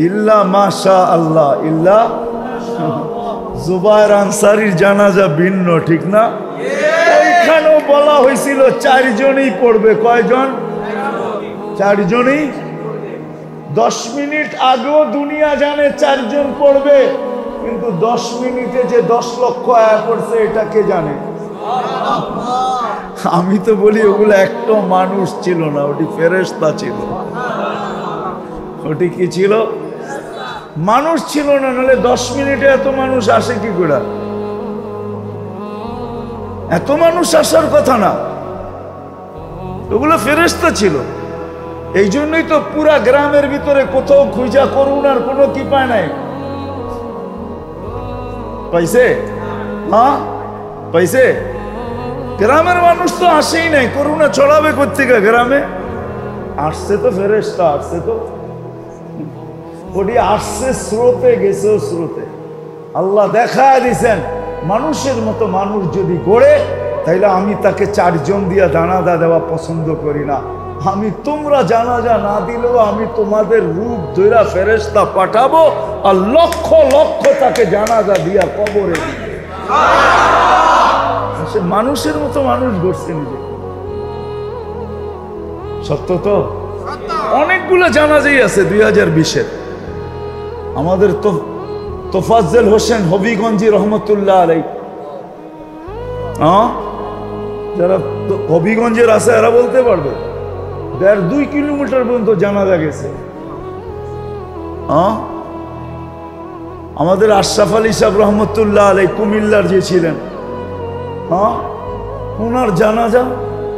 ইল্লা মাশা আল্লাহ, ইল্লা জুবায়ের আনসারীর জানাজা ভিন্ন, ঠিক না? ওইখানেও বলা হয়েছিল 4 জনই পড়বে। কয়জন? 4 জনই। 10 মিনিট আগেও দুনিয়া জানে 4 জন পড়বে, কিন্তু 10 মিনিটে যে 10 লক্ষ আয়া পড়ছে এটা কে জানে? আমি তো বলি ওগুলো একটা মানুষ ছিল না, ওটি ফেরেশতা ছিল। ওটি কি ছিল? মানুষ ছিল না, নাহলে 10 মিনিটে এত মানুষ আসে কি করে? এত মানুষ আসার কথা না, ওগুলো ফেরেশতা ছিল। এই জন্যই তো পুরা গ্রামের ভিতরে কোথাও খুঁজা করুণার কোনো কি পায় নাই। পাইছে? হ্যাঁ পাইছে। গ্রামের মানুষ তো আসেই নাই, করুণা ছড়াবে কোত্থেকে গ্রামে? আসছে তো ফেরেশতা, আসছে তো। ওটি আসছে স্রোতে, গেছেও স্রোতে। আল্লাহ দেখা দিছেন মানুষের মতো মানুষ যদি গড়ে, তাইলে আমি তাকে 4 জন দিয়া জানাজা দেওয়া পছন্দ করি না। আমি তোমরা জানাজা না দিলেও আমি তোমাদের রূপ ধইরা ফেরেশতা পাঠাবো, আর লক্ষ লক্ষ তাকে জানাজা দিয়া কবরে দিবে। সে মানুষের মতো মানুষ গড়ছে নিজে। সত্য তো? অনেকগুলো জানাজাই আছে 2020-এর। আমাদের তো তোফাজ্জল হোসেন হবিগঞ্জি রহমতুল্লাহ আলাই, যারা হবিগঞ্জের আছে এরা বলতে পারবে, 1.5-2 কিলোমিটার পর্যন্ত জানাজা গেছে। আমাদের আশরাফ আলী সাহেব রহমতুল্লাহ আলাই কুমিল্লার যে ছিলেন, ওনার জানাজা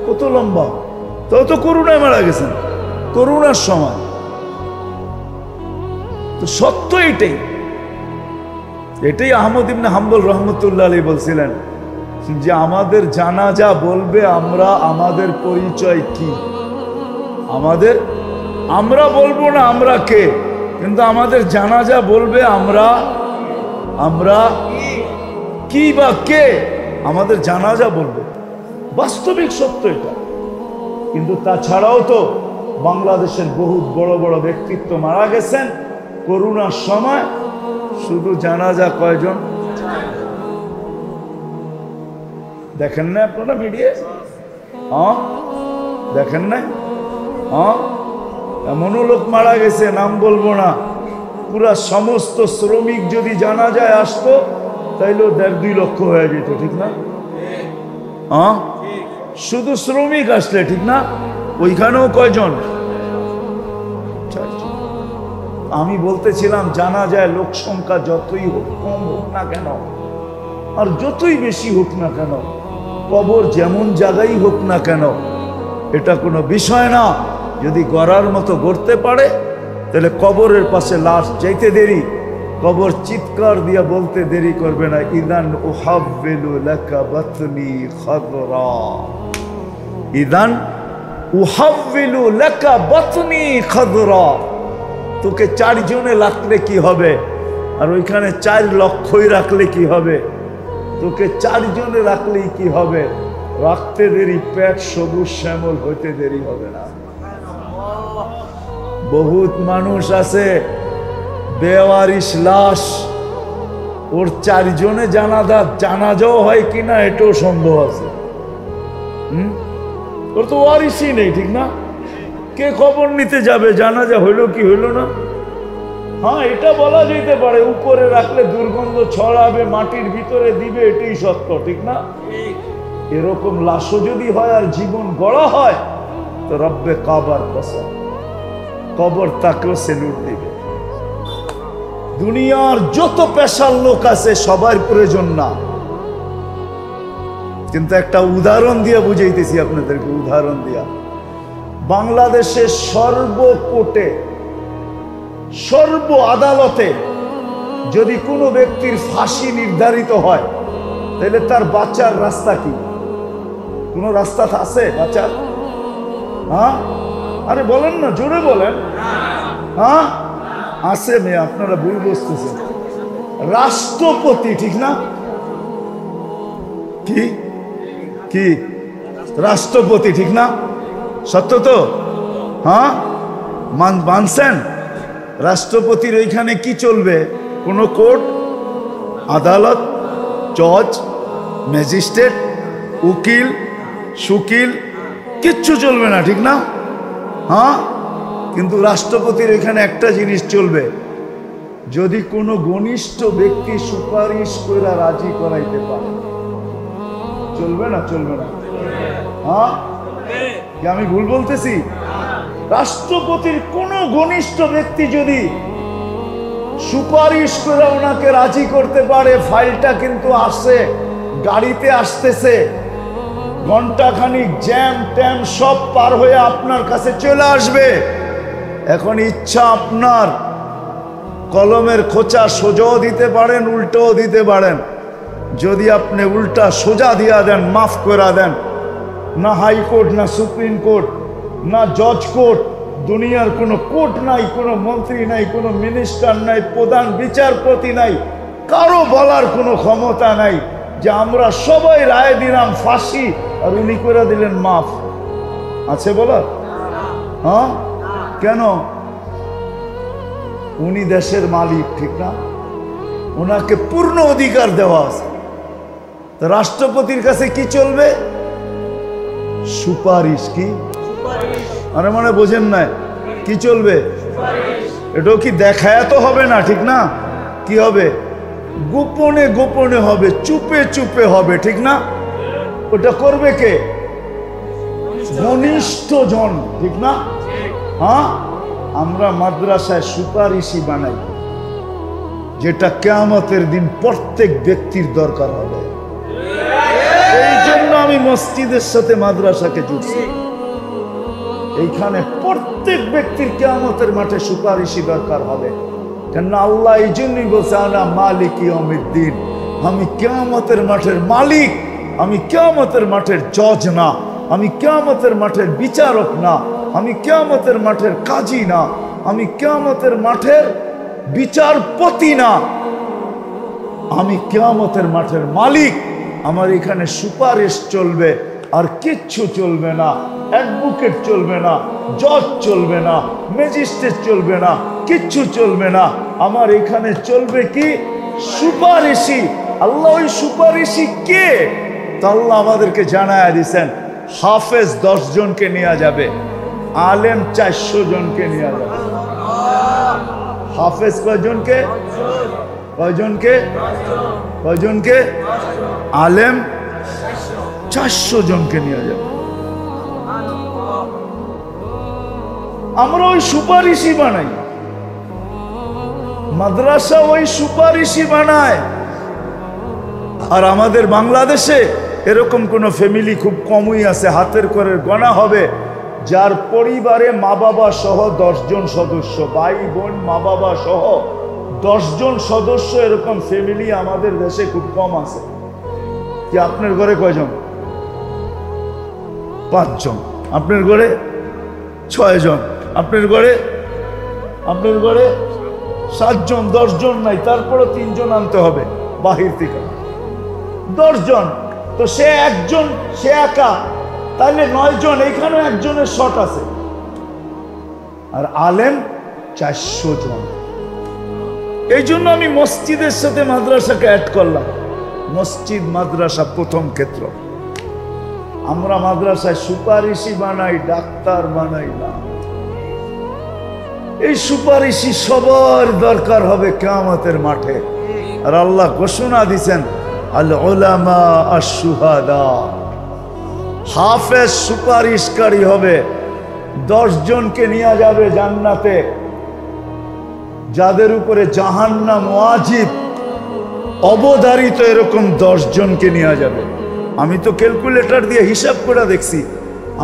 কত লম্বা। তো করোনায় মারা গেছেন, করোনার সময়। তো সত্য এটাই, এটাই আহমদ ইবনে হাম্বল রহমতুল্লাহ আলাইহি বলছিলেন যে আমাদের জানাজা বলবে আমরা আমাদের পরিচয় কি। আমরা বলবো না আমরা কে, কিন্তু আমাদের জানাজা বলবে আমরা কি বা কে, আমাদের জানাজা বলবে। বাস্তবিক সত্য এটা। কিন্তু তাছাড়াও তো বাংলাদেশের বহুত বড় বড় ব্যক্তিত্ব মারা গেছেন করোনার সময়, শুধু জানাজা কয়জন দেখেন না আপনারা মিডিয়া? দেখেন না? এমনও লোক মারা গেছে, নাম বলবো না, পুরা সমস্ত শ্রমিক যদি জানাজায় আসতো তাইলেও 1.5-2 লক্ষ হয়ে যেত, ঠিক না? শুধু শ্রমিক আসলে, ঠিক না? ওইখানেও কয়জন? আমি বলতেছিলাম জানাজায় লোক সংখ্যা যতই হোক, কম হোক না কেন, আর যতই বেশি হোক না কেন, কবর যেমন জায়গায় হোক না কেন, এটা কোনো বিষয় না। যদি গড়ার মতো গড়তে পারে তাহলে কবরের পাশে লাশ যাইতে দেরি, কবর চিৎকার দিয়া বলতে দেরি করবে না, ইদান উহাব্বিলু লাকা বাতনি খাদরা, ইদান উহাব্বিলু লাকা বাতনি খাদরা। তোকে 4 জনে রাখলে কি হবে, আর ওইখানে 4 লক্ষই রাখলে কি হবে? তোকে 4 জনে রাখলেই কি হবে? রাখতে দেরি, পেট সবুজ শ্যামল হইতে দেরি হবে না। বহুত মানুষ আছে বেওয়ারিশ লাশ, ওর 4 জনে জানাজাও হয় কিনা এটাও সন্দেহ আছে। ওর তো ওয়ারিশই নেই, ঠিক না? কে খবর নিতে যাবে জানাজা হইলো কি হইলো না? এটা বলা যেতে পারে, উপরে রাখলে দুর্গন্ধ ছড়াবে, মাটির ভিতরে দিবে, এটাই সত্য, ঠিক না? এরকম লাশও যদি হয় আর জীবন গড়া হয়, তো রব্বে কাবার কসম, কবর তাকেও সেলুট দিবে। দুনিয়ার যত পেশার লোক আছে সবার প্রয়োজন না, কিন্তু একটা উদাহরণ দিয়া বুঝাইতেছি আপনাদেরকে, উদাহরণ দিয়া। বাংলাদেশের সর্বকোর্টে, সর্ব আদালতে যদি কোনো ব্যক্তির ফাঁসি নির্ধারিত হয়, তাহলে তার বাঁচার রাস্তা কি? কোনো রাস্তা আছে বাঁচার? আরে বলেন না, জোরে বলেন। আছে মেয়ে, আপনারা ভুল বুঝতেছেন। রাষ্ট্রপতি, ঠিক না? কি রাষ্ট্রপতি, ঠিক না? সত্য তো? মানছেন? রাষ্ট্রপতির ওইখানে কি চলবে? কোনো কোর্ট আদালত, জজ, ম্যাজিস্ট্রেট, উকিল, সুকিল কিচ্ছু চলবে না, ঠিক না? হ্যাঁ, কিন্তু রাষ্ট্রপতির এখানে একটা জিনিস চলবে, যদি কোনো ঘনিষ্ঠ ব্যক্তি সুপারিশ করে রাজি করাইতে পারে। চলবে না? চলবে না? হ্যাঁ, কি আমি ভুল বলতেছি? রাষ্ট্রপতির কোনো ঘনিষ্ঠ ব্যক্তি যদি সুপারিশ করে ওনাকে রাজি করতে পারে, ফাইলটা কিন্তু আসছে, গাড়িতে আসতেছে, ঘন্টাখানিক জ্যাম ট্যাম সব পার হয়ে আপনার কাছে চলে আসবে। এখন ইচ্ছা আপনার, কলমের খোঁচা সোজাও দিতে পারেন, উল্টোও দিতে পারেন। যদি আপনি উল্টা সোজা দিয়া দেন, মাফ করে দেন, না হাইকোর্ট, না সুপ্রিম কোর্ট, না জজ কোর্ট, দুনিয়ার কোনো কোর্ট নাই, কোনো মন্ত্রী নাই, কোনো মিনিস্টার নাই, প্রধান বিচারপতি নাই, কারো বলার কোনো ক্ষমতা নাই যে আমরা সবাই রায় দিলাম ফাঁসি আর উনি করে দিলেন মাফ। আছে বলার? হ্যাঁ, কেন? উনি দেশের মালিক, ঠিক না? ওনাকে পূর্ণ অধিকার দেওয়া আছে। তো রাষ্ট্রপতির কাছে কি চলবে? সুপারিশ। কি? আরে মানে বোঝেন না, কি চলবে? এটাও কি দেখায় তো হবে না, ঠিক না? কি হবে? গোপনে গোপনে হবে, চুপে চুপে হবে, ঠিক না? ওটা করবে কে? ঘনিষ্ঠ জন, ঠিক না? হ্যাঁ, আমরা মাদ্রাসায় সুপারিশি বানাই, যেটা কিয়ামতের দিন প্রত্যেক ব্যক্তির দরকার হবে। এই জন্য আমি মসজিদের সাথে মাদ্রাসাকে জুড়ছি। এইখানে প্রত্যেক ব্যক্তির কিয়ামতের মাঠে সুপারিশি দরকার হবে। কেন আল্লাহ এই জন্যই বলছে, আনা মালিক ইয়াউমিদ্দিন, আমি কিয়ামতের মাঠের মালিক। আমি কিয়ামতের মাঠের জজ না, আমি কিয়ামতের মাঠের বিচারক না, আমি কিয়ামতের মাঠের কাজী না, আমি কিয়ামতের মাঠের বিচারপতি না, আমি কিয়ামতের মাঠের মালিক। আমার এখানে সুপারিশ চলবে, আর কিচ্ছু চলবে না। অ্যাডভোকেট চলবে না, জজ চলবে না, ম্যাজিস্ট্রেট চলবে না, কিচ্ছু চলবে না। আমার এখানে চলবে কি? সুপারিশি। আল্লাহ ওই সুপারিশি কে? তো আল্লাহ আমাদেরকে জানায় দিয়েছেন, হাফেজ 10 জনকে নেওয়া যাবে, আলেম 400 জনকে নেওয়া যাবে। হাফেজ কয়জনকে? কয়জনকে? কয়জনকে? আলেম 400 জনকে নেওয়া যাবে। আমরা ওই সুপারিশই বানাই, মাদ্রাসা ওই সুপারিশই বানায়। আর আমাদের বাংলাদেশে এরকম কোন ফ্যামিলি খুব কমই আছে, হাতের করে গোনা হবে, যার পরিবারে মা বাবা সহ 10 জন সদস্য, ভাই বোন মা বাবা সহ 10 জন সদস্য, এরকম ফ্যামিলি আমাদের দেশে খুব কম আছে। কি আপনার ঘরে কয়জন? 5 জন। আপনার ঘরে 6 জন। আপনার ঘরে 7 জন। 10 জন নাই, তারপরে 3 জন আনতে হবে বাহির থেকে। 10 জন, তো সে একজন, সে একা, তাহলে 9 জন। এইখানে একজনের শর্ট আছে। আর আলেম 400 জন। এই জন্য আমি মসজিদের সাথে মাদ্রাসাকে অ্যাড করলাম। মসজিদ মাদ্রাসা প্রথম ক্ষেত্র। আমরা মাদ্রাসায় সুপারিশি বানাই, ডাক্তার বানাই না। এই সুপারিশি সবার দরকার হবে কিয়ামতের মাঠে। আর আল্লাহ ঘোষণা দিয়েছেন, আল উলামা আশ-শুহাদা, হাফেজ সুপারিশকারী হবে। 10 জনকে নিয়ে যাবে জান্নাতে, যাদের উপরে জাহান্নাম ওয়াজিব অবধারিত, এরকম 10 জনকে নিয়ে যাবে। আমি তো ক্যালকুলেটর দিয়ে হিসাব করে দেখছি,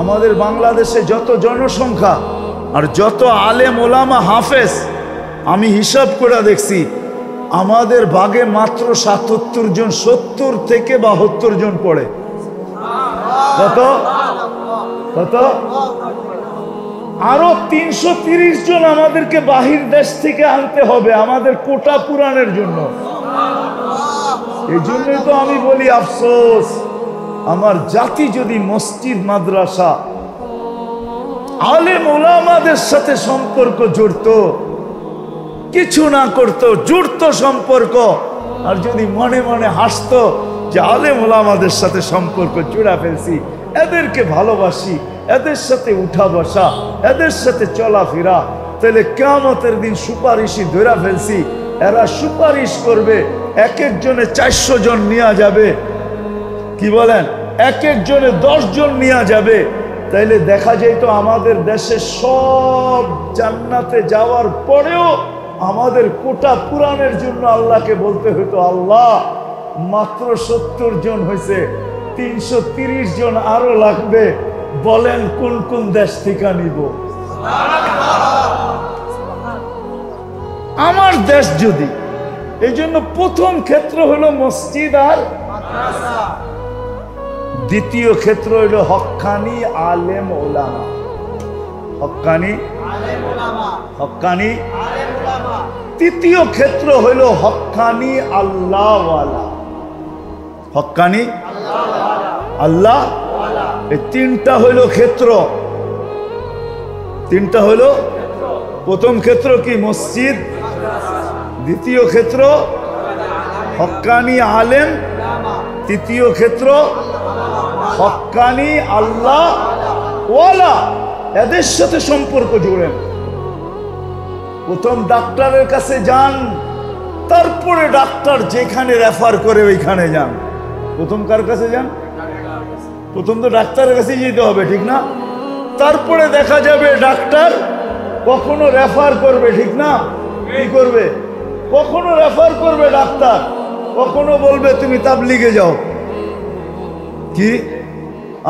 আমাদের বাংলাদেশে যত জনসংখ্যা আর যত আলেম ওলামা হাফেজ, আমি হিসাব করে দেখছি, আমাদের ভাগে মাত্র 77 জন, 70 থেকে 72 জন পড়ে। কত কত? আরো 330 জন আমাদেরকে বাহির দেশ থেকে আনতে হবে আমাদের কোটা পূরণের জন্য। এই জন্যই তো আমি বলি, আফসোস, আমার জাতি যদি মসজিদ মাদ্রাসা আলেম ওলামাদের সাথে সম্পর্ক জড়তো, কিছু না করতো, জুড়তো সম্পর্ক। আর যদি মনে মনে হাসতো যে আলেম ওলামাদের সাথে সম্পর্ক জুড়া ফেলছি, এদেরকে ভালোবাসি, এদের সাথে উঠা বসা, এদের সাথে চলাফেরা, তাহলে কিয়ামতের দিন সুপারিশই ধরে ফেলছি, এরা সুপারিশ করবে, এক একজনে 400 জন নেওয়া যাবে, কি বলেন, এক একজনে 10 জন নেওয়া যাবে। তাইলে দেখা যেত আমাদের দেশে সব জান্নাতে যাওয়ার পরেও আমাদের কোটা পুরাণের জন্য আল্লাহকে বলতে হতো, আল্লাহ মাত্র 70 জন হয়েছে, 330 জন আরো লাগবে, বলেন কোন কোন দেশ থেকে নিব। আমার দেশ যদি, এই জন্য প্রথম ক্ষেত্র হলো মসজিদ আর মাদ্রাসা, দ্বিতীয় ক্ষেত্র হলো হক্কানি আলেম ওলামা। হক্কানি আলেম ওলামা, হক্কানি আলেম ওলামা। তৃতীয় ক্ষেত্র হলো হক্কানি আল্লাহওয়ালা। হক্কানি আল্লাহ, এই তিনটা হইল ক্ষেত্র। তিনটা হইল, প্রথম ক্ষেত্র কি মসজিদ, দ্বিতীয় ক্ষেত্র হক্কানি আলেম, তৃতীয় ক্ষেত্র হক্কানি আল্লাহ ওয়ালা। এদের সাথে সম্পর্ক জুড়েন। প্রথম ডাক্তারের কাছে যান, তারপরে ডাক্তার যেখানে রেফার করে ওইখানে যান। প্রথম কার কাছে যান? প্রথম তো ডাক্তারের কাছে যেতে হবে, ঠিক না? তারপরে দেখা যাবে ডাক্তার কখনো রেফার করবে, ঠিক না? কি করবে? কখনো রেফার করবে ডাক্তার, কখনো বলবে তুমি তাবলিগে যাও। কি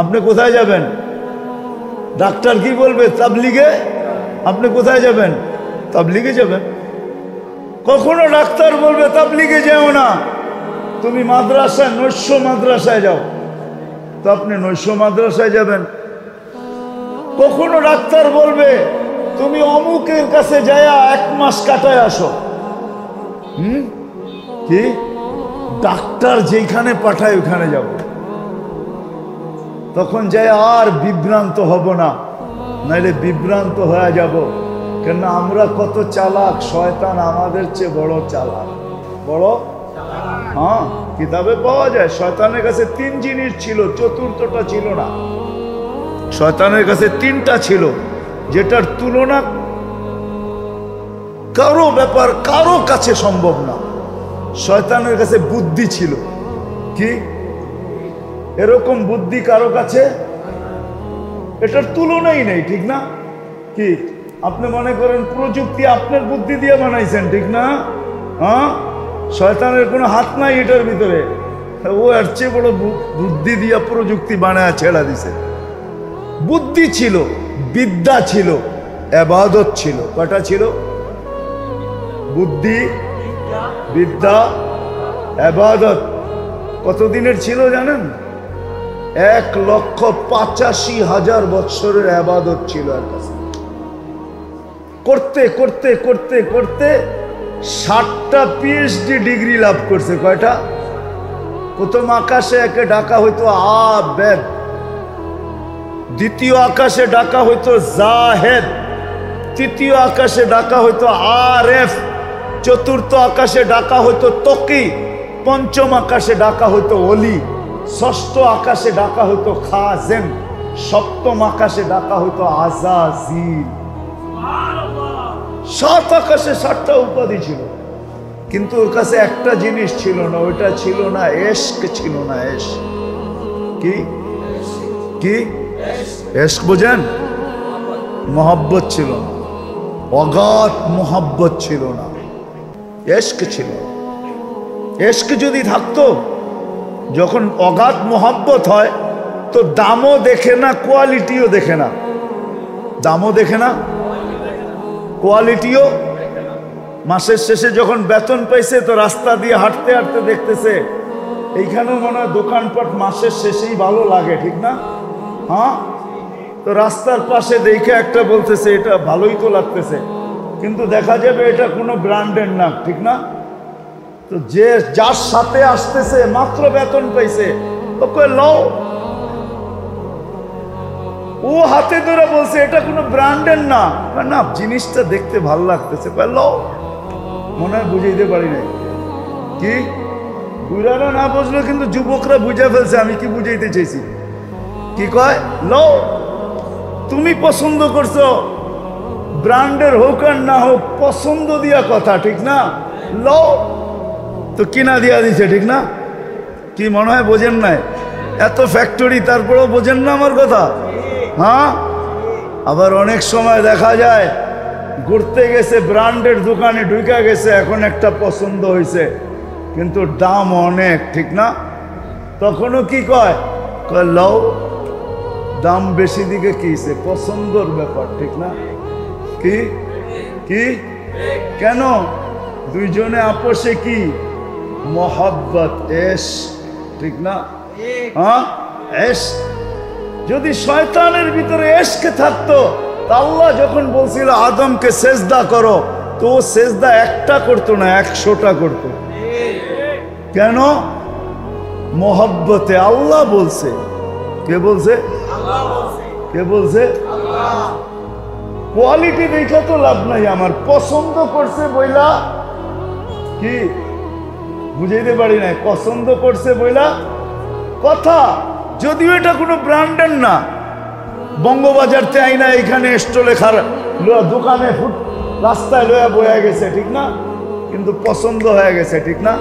আপনি কোথায় যাবেন? ডাক্তার কি বলবে? তাবলিগে। আপনি কোথায় যাবেন? তাবলিগে যাবেন। কখনো ডাক্তার বলবে তাবলিগে যাও না, তুমি মাদ্রাসায়, নৈশ মাদ্রাসায় যাও, তো আপনি নৈশ মাদ্রাসায় যাবেন। কখনো ডাক্তার বলবে তুমি অমুকের কাছে যায়া 1 মাস কাটায় আসো। কি ডাক্তার যেখানে পাঠায় ওখানে যাব। তখন যাই আর বিভ্রান্ত হব না, নাইলে বিভ্রান্ত হয়ে যাব। কেন আমরা কত চালাক, শয়তান আমাদের চেয়ে বড় চালাক। বড়, হ্যাঁ, কিতাবে পাওয়া যায় শয়তানের কাছে 3 জিনিস ছিল, চতুর্থটা ছিল না। শয়তানের কাছে 3টা ছিল, যেটার তুলনা কারো ব্যাপার কারো কাছে সম্ভব না। শয়তানের কাছে বুদ্ধি ছিল। কি এরকম বুদ্ধি কারো কাছে এটার তুলনাই নেই, ঠিক না? কি আপনি মনে করেন প্রযুক্তি আপনার বুদ্ধি দিয়ে বানাইছেন, ঠিক না? হ্যাঁ, শয়তানের কোনো হাত নাই এটার ভিতরে। ও এর চেয়ে বড় বুদ্ধি দিয়ে প্রযুক্তি বানায় ছেড়া দিছে। বুদ্ধি ছিল, বিদ্যা ছিল, ইবাদত ছিল। কয়টা ছিল? বুদ্ধি, বিদ্যা, ইবাদত। কতদিনের ছিল জানেন? 1,85,000 বৎসরের ইবাদত ছিল এর কাছে। করতে করতে করতে করতে 60টা PhD ডিগ্রি লাভ করছে। কয়টা? প্রথম আকাশে একে ডাকা হইতো আবেদ, দ্বিতীয় আকাশে ডাকা হইতো জাহেদ, তৃতীয় আকাশে ডাকা হইতো আরেফ, চতুর্থ আকাশে ডাকা হইতো তকি, পঞ্চম আকাশে ডাকা হইতো ওলি, ষষ্ঠ আকাশে ডাকা হইতো খাজেন, সপ্তম আকাশে ডাকা হইতো আজাজিল। 7 আকাশে 7টা উপাধি ছিল, কিন্তু ওর কাছে একটা জিনিস ছিল না, ওইটা ছিল না এশক, ছিল না এশক। কি কি এশক বোঝেন? মোহাব্বত ছিল না, অগাধ মোহাব্বত ছিল না, এশক ছিল। এশক যদি থাকতো, যখন অগাধ মোহাব্বত হয় তো দামও দেখে না, কোয়ালিটিও দেখে না। দামও দেখে না, কোয়ালিটিও। মাসের শেষে যখন বেতন পাইছে তো রাস্তা দিয়ে হাঁটতে হাঁটতে দেখতেছে এইখানেও মনে হয় দোকানপাট মাসের শেষেই ভালো লাগে, ঠিক না? হ্যাঁ, তো রাস্তার পাশে দেখে একটা বলতেছে এটা ভালোই তো লাগতেছে, কিন্তু দেখা যাবে এটা কোনো ব্র্যান্ডের না, ঠিক না? তো যে যার সাথে আসতেছে মাত্র বেতন পাইছে, ওকে লও। ও হাতে ধরে বলছে এটা কোনো ব্র্যান্ডের না, না জিনিসটা দেখতে ভালো লাগতেছে, লও। মনে হয় বুঝাইতে পারি নাই। কি বুড়ারা না বুঝলো, কিন্তু যুবকরা বুঝে ফেলছে আমি কি বুঝাইতে চাইছি। কি কয়, লো তুমি পছন্দ করছো, ব্র্যান্ডের হোক আর না হোক, পছন্দ দিয়া কথা, ঠিক না? লো তো কিনা দিয়া দিছে, ঠিক না? কি মনে হয় বোঝেন নাই? এত ফ্যাক্টরি, তারপরেও বোঝেন না আমার কথা? হ্যাঁ। আবার অনেক সময় দেখা যায় ঘুরতে গেছে, ব্র্যান্ডের দোকানে ঢুকে গেছে, এখন একটা পছন্দ হয়েছে, কিন্তু দাম অনেক, ঠিক না? তখনও কি কয়, কয় লও, দাম বেশি দিকে কিছে, পছন্দর ব্যাপার, ঠিক না? কি কি কেন? দুইজনে আপোষে কি মোহাব্বত, এশ, ঠিক না? হ্যাঁ, এশ। যদি শয়তানের ভিতরে এশকে থাকতো, আল্লাহ যখন বলছিল আদমকে সেজদা করো, তো ও সেজদা একটা করতো না, 100টা করতো। কেন? মোহাব্বতে। আল্লাহ বলছে। কে বলছে? কে বলছে? কোয়ালিটি দেখে তো লাভ নাই, আমার পছন্দ করছে বইলা কি বুঝাইতে পারি নাই, পছন্দ করছে বইলা কথা। যদিও এটা কোনো ব্র্যান্ডের না, বঙ্গবাজারতে আইনা এখানে স্টলে দোকানে রাস্তায় লয়া বয়ে গেছে, ঠিক না? কিন্তু পছন্দ হয়ে গেছে, ঠিক না?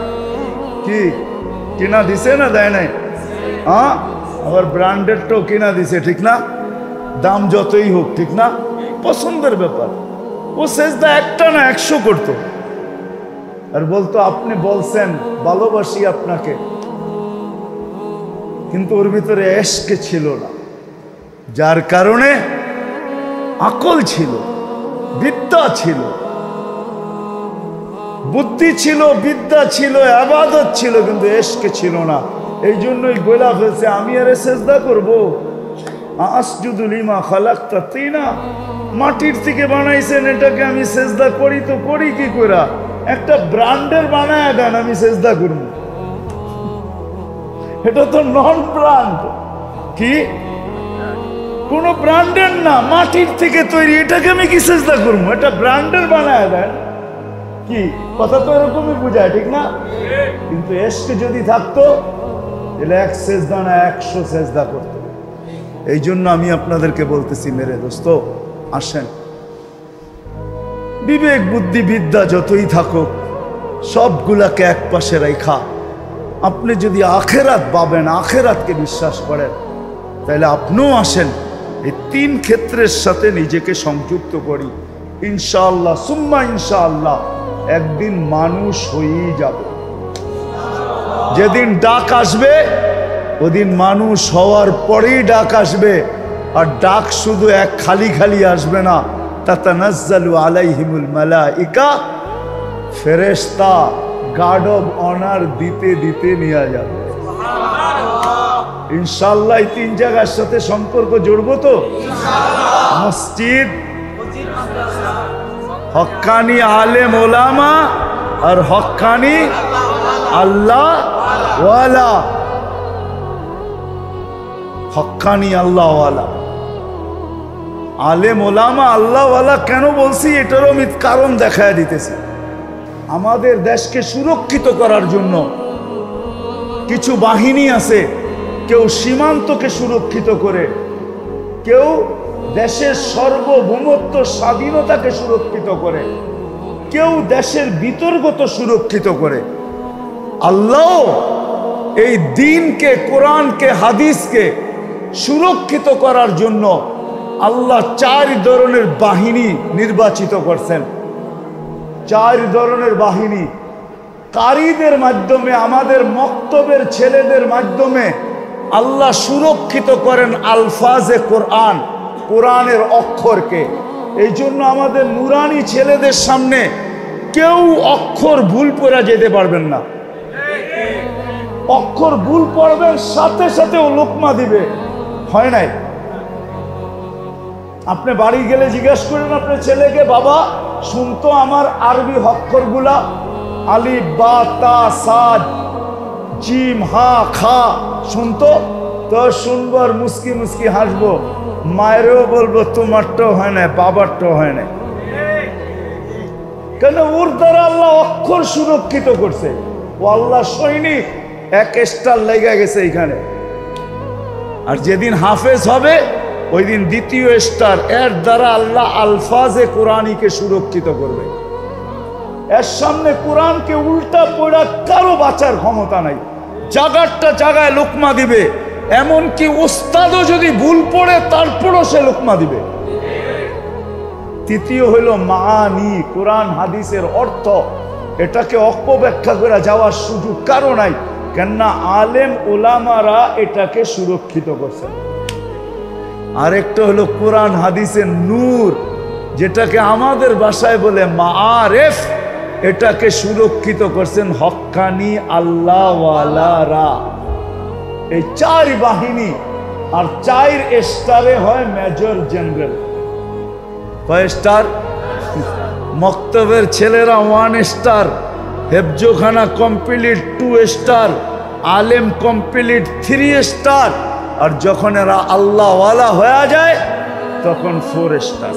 কি কিনা দিছে না দেয় নাই? হ্যাঁ, আবার ব্র্যান্ডেডটাও কিনা দিছে, ঠিক না? দাম যতই হোক, ঠিক না? পছন্দের ব্যাপার। ও সেজদা একটা না 100 করতো, আর বলতো আপনি বলছেন ভালোবাসি আপনাকে, কিন্তু ওর ভিতরে এশকে ছিল না, যার কারণে আকল ছিল, বিদ্যা ছিল, বুদ্ধি ছিল, বিদ্যা ছিল, ইবাদত ছিল, কিন্তু এশকে ছিল না। এই জন্যই বলা ফেলছে, আমি আরে সেজদা করবো? আসজুদু লিমা খালাকতা তিনা, মাটির থেকে বানাইছেন, এটাকে আমি সেজদা করি তো করি কি কইরা? একটা ব্র্যান্ডের বানায় দেন, আমি সেজদা করব। এটা তো নন ব্র্যান্ড। কি কোন ব্র্যান্ডের না, মাটির থেকে তৈরি, এটাকে আমি কি সেজদা করব? এটা ব্র্যান্ডের বানায় দেন। কি কথা তো এরকমই বুঝায়, ঠিক না? কিন্তু এশকে যদি থাকতো, তাহলে 1 সেজদা না 100 সেজদা করতো। এই জন্য আমি আপনাদেরকে বলতেছি, মেরে দোস্ত, আসেন, বিবেক বুদ্ধি বিদ্যা যতই থাকুক, সবগুলাকে এক পাশে রাখা, আপনি যদি আখেরাত পাবেন, আখেরাতকে বিশ্বাস করেন, তাহলে আপনিও আসেন, এই 3 ক্ষেত্রের সাথে নিজেকে সংযুক্ত করি। ইনশাআল্লাহ সুম্মা ইনশাআল্লাহ একদিন মানুষ হয়েই যাবে। যেদিন ডাক আসবে, ওদিন মানুষ হওয়ার পরেই ডাক আসবে। আর ডাক শুধু এক খালি খালি আসবে না, তাতানাজ্জালু আলাইহিমুল মালাইকা, ফেরেশতা গার্ড অব অনার দিতে দিতে নিয়ে যাবে। ইনশাআল্লাহ এই 3 জায়গার সাথে সম্পর্ক জড়বো তো? মসজিদ, হক্কানি আলেম ওলামা, আর হক্কানি আল্লাহ ওয়ালা। হক্কানি আল্লাহ ওয়ালা, আলেম ওলামা আল্লাহ ওয়ালা কেন বলছি, এটারও আমি কারণ দেখায় দিতেছি। আমাদের দেশকে সুরক্ষিত করার জন্য কিছু বাহিনী আছে, কেউ সীমান্তকে সুরক্ষিত করে, কেউ দেশের সার্বভৌমত্ব স্বাধীনতাকে সুরক্ষিত করে, কেউ দেশের বিতর্কত সুরক্ষিত করে। আল্লাহ এই দ্বীনকে, কোরআনকে, হাদিসকে সুরক্ষিত করার জন্য আল্লাহ 4 ধরনের বাহিনী নির্বাচিত করছেন। 4 ধরনের বাহিনী, কারীদের মাধ্যমে, আমাদের মক্তবের ছেলেদের মাধ্যমে আল্লাহ সুরক্ষিত করেন আলফাজে কোরআন, কোরআনের অক্ষরকে। এই জন্য আমাদের নুরানি ছেলেদের সামনে কেউ অক্ষর ভুল পড়া যেতে পারবেন না। অক্ষর ভুল পড়বেন, সাথে সাথে ও লোকমা দিবে। হয় নাই? আপনি বাড়ি গেলে জিজ্ঞেস করেন আপনার ছেলেকে, বাবা শুনতো আমার আরবি অক্ষরগুলা, আলিফ বা তা সা জিম হা খা শুনতো? তো শুনবো আর মুস্কি মুস্কি হাসবো, মায়েরও বলবো তোমারটাও হয় না, বাবারটাও হয় না। কেন ওর দ্বারা আল্লাহ অক্ষর সুরক্ষিত করছে। ও আল্লাহ সৈনিক, এক স্টার লেগে গেছে এখানে। আর যেদিন হাফেজ হবে ওই দিন দ্বিতীয় স্টার, এর দ্বারা আল্লাহ আলফাজে কোরআনীকে সুরক্ষিত করবে। এর সামনে কোরআনকে উল্টা পড়া কারো বাঁচার ক্ষমতা নাই। জাগারটা জাগায় লোকমা দিবে, এমনকি ওস্তাদও যদি ভুল পড়ে তারপরও সে লোকমা দিবে। তৃতীয় হইল মানি, কোরআন হাদিসের অর্থ, এটাকে অপব্যাখ্যা করে যাওয়ার সুযোগ কারো নাই, কেননা আলেম ওলামারা এটাকে সুরক্ষিত করছেন। আরেকটা হলো কোরআন হাদিসের নূর, যেটাকে আমাদের ভাষায় বলে মাআরিফ, এটাকে সুরক্ষিত করছেন হক্কানি আল্লাহওয়ালারা। এই চার বাহিনী আর 4 স্টারে হয় মেজর জেনারেল। কয় স্টার? মক্তবের ছেলেরা 1 স্টার, হেফজোখানা কমপ্লিট 2 স্টার, আলেম কমপ্লিট 3 স্টার, আর যখন এরা আল্লাহওয়ালা হয়ে যায় তখন 4 স্টার।